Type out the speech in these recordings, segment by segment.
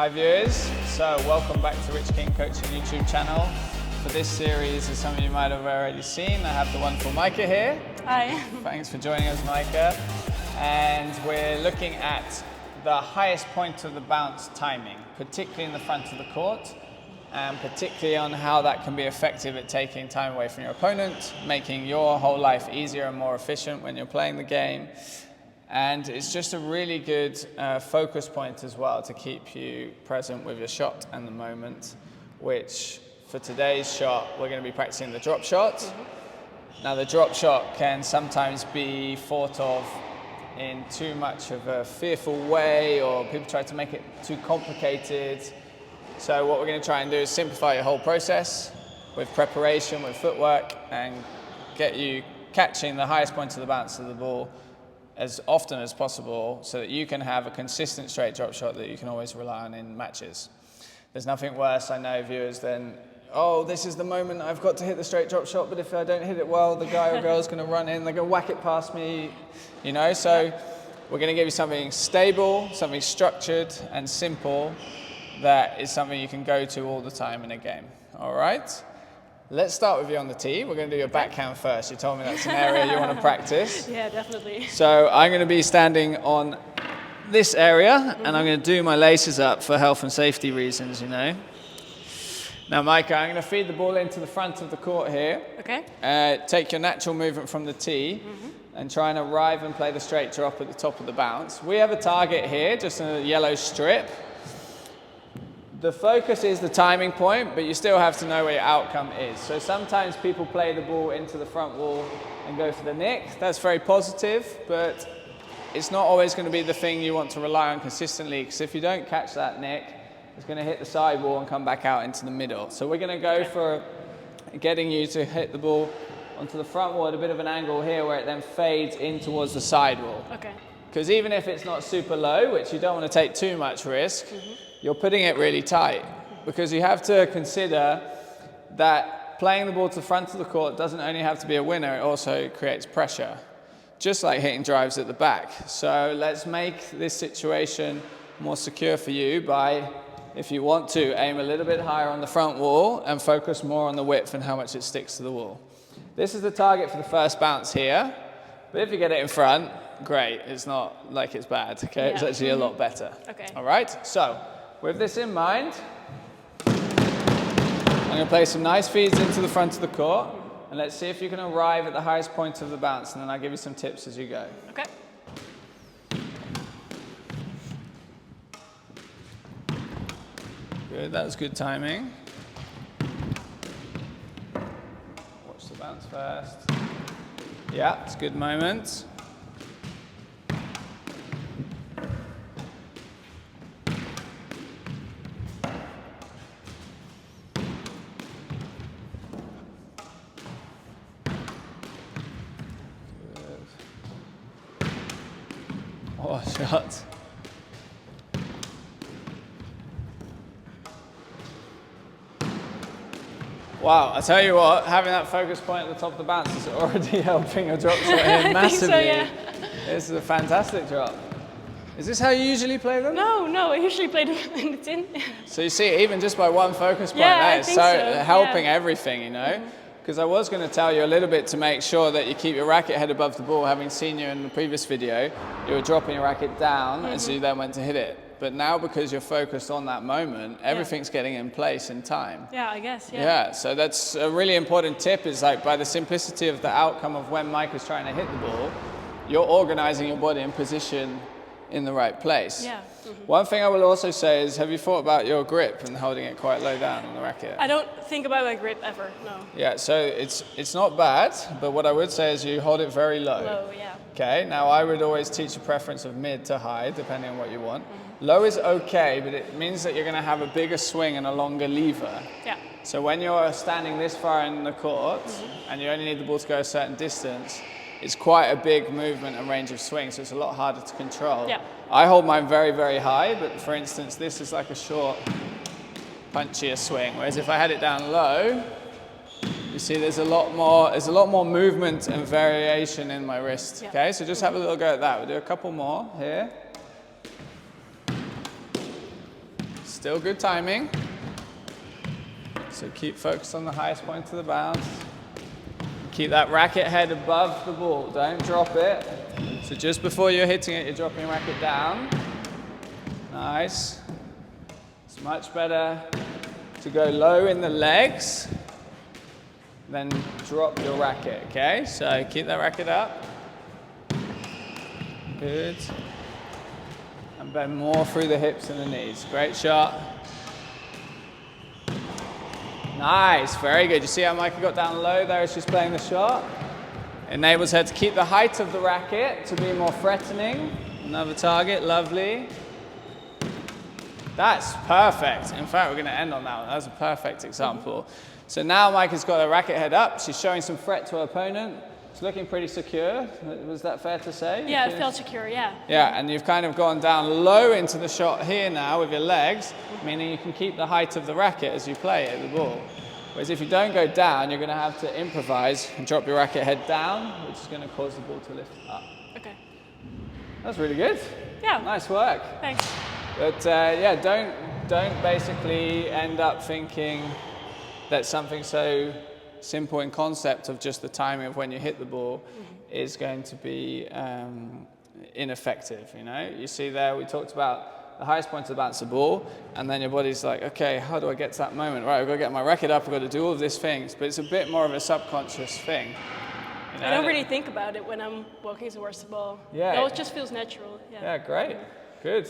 Hi viewers, so welcome back to Rich King Coaching YouTube channel. For this series, as some of you might have already seen, I have the wonderful Meike here. Hi. Thanks for joining us, Meike. And we're looking at the highest point of the bounce timing, particularly in the front of the court, and particularly on how that can be effective at taking time away from your opponent, making your whole life easier and more efficient when you're playing the game. And it's just a really good focus point as well to keep you present with your shot and the moment, which for today's shot, we're going to be practicing the drop shot. Mm-hmm. Now the drop shot can sometimes be thought of in too much of a fearful way, or people try to make it too complicated. So what we're going to try and do is simplify your whole process with preparation, with footwork, and get you catching the highest point of the bounce of the ball as often as possible so that you can have a consistent straight drop shot that you can always rely on in matches. There's nothing worse, I know, viewers, than, oh, this is the moment I've got to hit the straight drop shot, but if I don't hit it well, the guy or girl is going to run in, they're going to whack it past me, you know? So we're going to give you something stable, something structured and simple that is something you can go to all the time in a game, all right? Let's start with you on the tee. We're going to do your backhand first. You told me that's an area you want to practice. Yeah, definitely. So I'm going to be standing on this area, and I'm going to do my laces up for health and safety reasons, you know. Now, Meike, I'm going to feed the ball into the front of the court here. Okay. Take your natural movement from the tee and try and arrive and play the straight drop at the top of the bounce. We have a target here, just a yellow strip. The focus is the timing point, but you still have to know where your outcome is. So sometimes people play the ball into the front wall and go for the nick. That's very positive, but it's not always going to be the thing you want to rely on consistently, because if you don't catch that nick, it's going to hit the side wall and come back out into the middle. So we're going to go for getting you to hit the ball onto the front wall at a bit of an angle here, where it then fades in towards the side wall. Okay. Because even if it's not super low, which you don't want to take too much risk, you're putting it really tight, because you have to consider that playing the ball to the front of the court doesn't only have to be a winner, it also creates pressure, just like hitting drives at the back. So let's make this situation more secure for you by, if you want to, aim a little bit higher on the front wall and focus more on the width and how much it sticks to the wall. This is the target for the first bounce here, but if you get it in front, great, it's not like it's bad, okay? Yeah. It's actually a lot better. Okay. All right, so with this in mind, I'm going to play some nice feeds into the front of the court, and let's see if you can arrive at the highest point of the bounce, and then I'll give you some tips as you go. Okay. Good, that was good timing. Watch the bounce first. Yeah, it's a good moment. Oh, shot. Wow, I tell you what, having that focus point at the top of the bounce is already helping your drop shot here massively. So, yeah. This is a fantastic drop. Is this how you usually play them? No, I usually play them in the tin. So you see, even just by one focus point, Yeah, that I is think so helping yeah. everything, you know? Because I was going to tell you a little bit to make sure that you keep your racket head above the ball. Having seen you in the previous video, you were dropping your racket down as you then went to hit it. But now, because you're focused on that moment, everything's getting in place in time. Yeah, I guess, yeah. Yeah, so that's a really important tip, is like by the simplicity of the outcome of when Meike is trying to hit the ball, you're organizing your body in position in the right place. Yeah. One thing I will also say is, have you thought about your grip and holding it quite low down on the racket? I don't think about my grip ever, no. Yeah, so it's not bad, but what I would say is you hold it very low. Low, yeah. Okay, now I would always teach a preference of mid to high, depending on what you want. Low is okay, but it means that you're going to have a bigger swing and a longer lever. Yeah. So when you're standing this far in the court and you only need the ball to go a certain distance, it's quite a big movement and range of swing, so it's a lot harder to control. Yeah. I hold mine very, very high, but for instance, this is like a short, punchier swing, whereas if I had it down low, you see there's a lot more movement and variation in my wrist. Yeah. Okay, so just have a little go at that. We'll do a couple more here. Still good timing. So keep focused on the highest point of the bounce. Keep that racket head above the ball. Don't drop it. So just before you're hitting it, you're dropping your racket down. Nice. It's much better to go low in the legs than drop your racket, okay? So keep that racket up. Good. And bend more through the hips and the knees. Great shot. Nice, very good. You see how Meike got down low there as she's playing the shot? Enables her to keep the height of the racket to be more threatening. Another target, lovely. That's perfect. In fact, we're going to end on that one. That was a perfect example. So now Meike's got her racket head up. She's showing some threat to her opponent. It's looking pretty secure. Was that fair to say? Yeah, it felt secure, yeah. Yeah, and you've kind of gone down low into the shot here now with your legs, meaning you can keep the height of the racket as you play it, the ball. Whereas if you don't go down, you're going to have to improvise and drop your racket head down, which is going to cause the ball to lift up. Okay. That's really good. Yeah. Nice work. Thanks. But yeah, don't basically end up thinking that something so simple in concept of just the timing of when you hit the ball is going to be ineffective, you know? You see there, we talked about the highest point of the bounce the ball, and then your body's like, okay, how do I get to that moment? Right, I've got to get my racket up, I've got to do all of these things, but it's a bit more of a subconscious thing. You know? I don't really think about it when I'm walking towards the ball. Yeah. It just feels natural. Yeah, great. Good.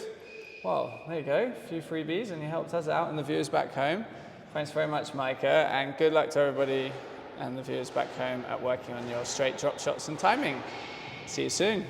Well, there you go. A few freebies, and you helped us out and the viewers back home. Thanks very much, Meike, and good luck to everybody and the viewers back home at working on your straight drop shots and timing. See you soon.